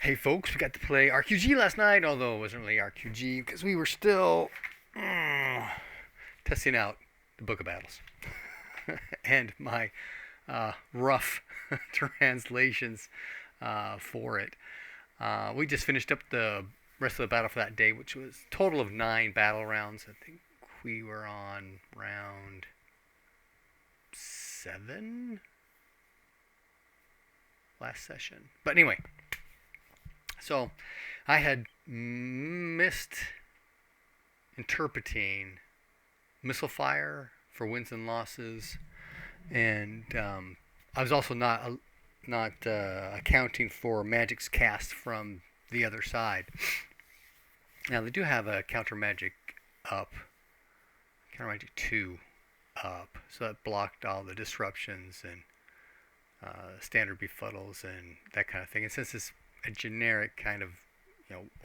Hey folks, we got to play RQG last night, although it wasn't really RQG because we were still testing out the Book of Battles and my rough translations for it. We just finished up the rest of the battle for that day, which was a total of 9 battle rounds. I think we were on round 7 last session. But anyway, so I had missed interpreting missile fire for wins and losses, and I was also not accounting for magic's cast from the other side. Now they do have a counter magic up, counter magic 2 up, so that blocked all the disruptions and standard befuddles and that kind of thing. And since it's a generic kind of,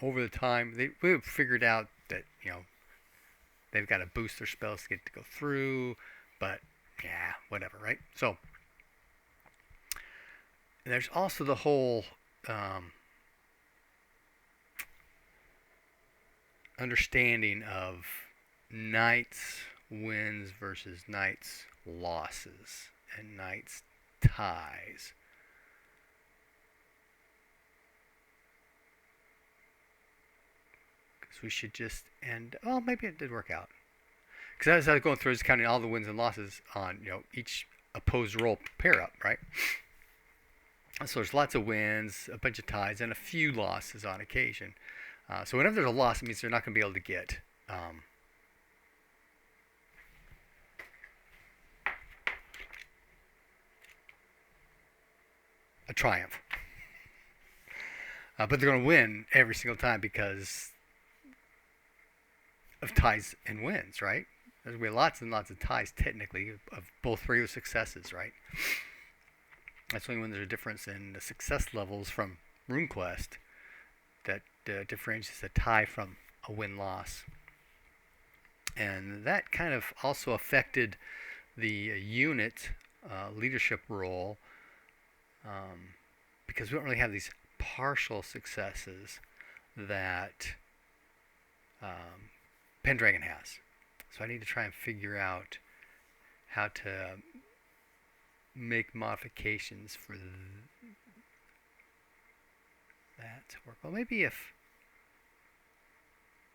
over the time, we've figured out that, they've got to boost their spells to get to go through, but yeah, whatever, right? So there's also the whole understanding of knights wins versus knights losses and knights ties. Because we should just end. Well, maybe it did work out. Because as I was going through, I was counting all the wins and losses on each opposed roll pair up, right? So there's lots of wins, a bunch of ties, and a few losses on occasion. So whenever there's a loss, it means they're not going to be able to get a triumph. But they're going to win every single time because of ties and wins, right? There's going to be lots and lots of ties, technically, of both regular successes, right? That's only when there's a difference in the success levels from Runequest that differentiates a tie from a win-loss. And that kind of also affected the unit leadership role, because we don't really have these partial successes that Pendragon has. So I need to try and figure out how to make modifications for that to work. Well, maybe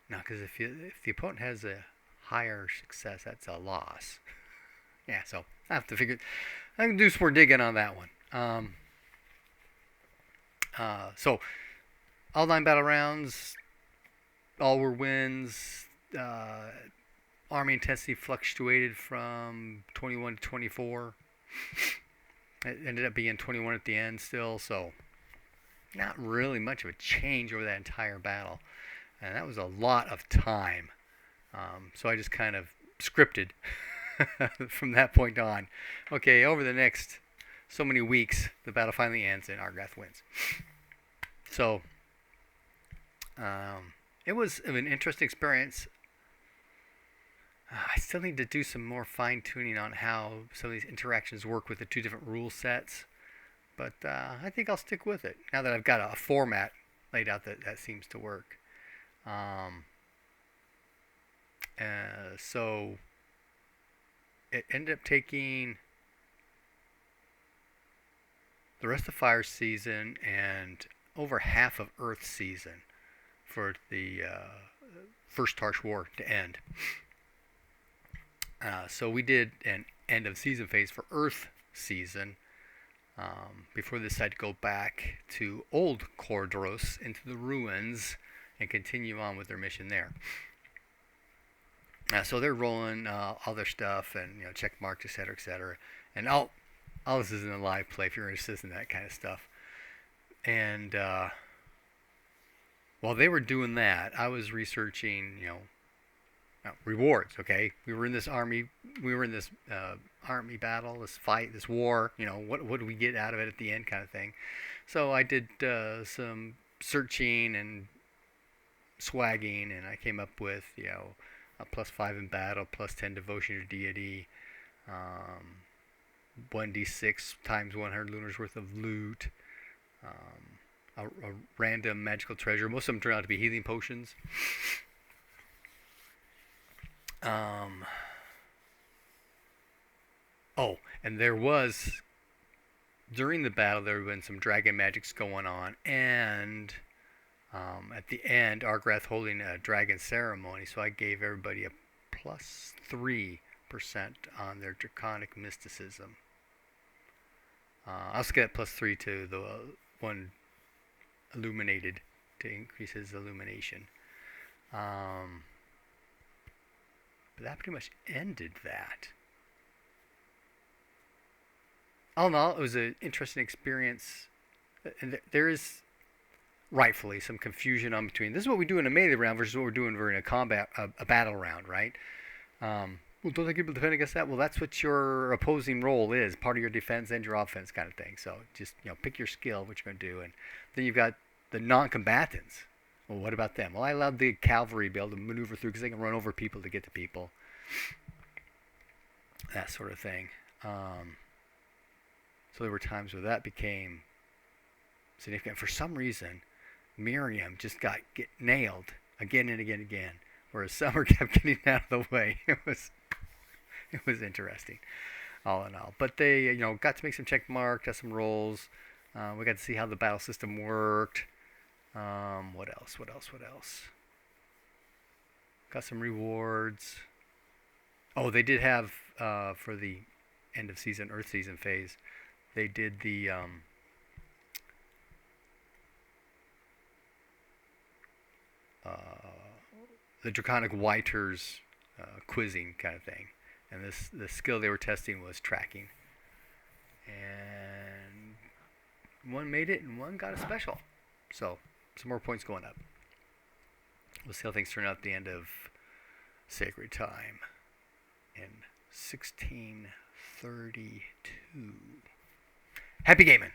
because if the opponent has a higher success, that's a loss. Yeah, so I have to figure. I can do some more digging on that one. So all 9 battle rounds, all were wins. Army intensity fluctuated from 21 to 24. It ended up being 21 at the end still, so not really much of a change over that entire battle. And that was a lot of time. So I just kind of scripted from that point on. Okay, over the next so many weeks, the battle finally ends and Argrath wins. So it was an interesting experience. I still need to do some more fine-tuning on how some of these interactions work with the 2 different rule sets. But I think I'll stick with it, now that I've got a format laid out that seems to work. So it ended up taking the rest of Fire season and over half of Earth season for the first Harsh War to end. So we did an end of season phase for Earth season before they decided to go back to Old Cordros into the ruins and continue on with their mission there. So they're rolling all their stuff and check marks, etc., etc. And all this is in a live play if you're interested in that kind of stuff. And while they were doing that, I was researching, rewards. Okay, we were in this army battle, this fight, this war. What do we get out of it at the end, kind of thing. So I did some searching and swagging, and I came up with a +5 in battle, +10 devotion to deity, 1d6 times 100 lunars worth of loot, a random magical treasure. Most of them turn out to be healing potions. Oh, and there was, during the battle, there had been some dragon magics going on, and at the end, Argrath holding a dragon ceremony, so I gave everybody a plus 3% on their draconic mysticism. I also get plus 3 to the one illuminated to increase his illumination. But that pretty much ended that. All in all, it was an interesting experience. And there is rightfully some confusion on between this is what we do in a melee round versus what we're doing during a battle round, right? Well, don't they get able to defend against that? Well, that's what your opposing role is, part of your defense and your offense kind of thing. So just pick your skill, what you're going to do, and then you've got the non-combatants. Well, what about them? Well, I allowed the cavalry to be able to maneuver through because they can run over people to get to people, that sort of thing. So there were times where that became significant. For some reason, Miriam just got nailed again and again and again, whereas Summer kept getting out of the way. It was interesting, all in all. But they, got to make some check marks, got some rolls. We got to see how the battle system worked. What else? Got some rewards. Oh, they did have for the end of season, Earth season phase. They did the Draconic Whiters quizzing kind of thing, and the skill they were testing was tracking, and one made it and one got a special, so some more points going up. We'll see how things turn out at the end of Sacred Time in 1632. Happy gaming!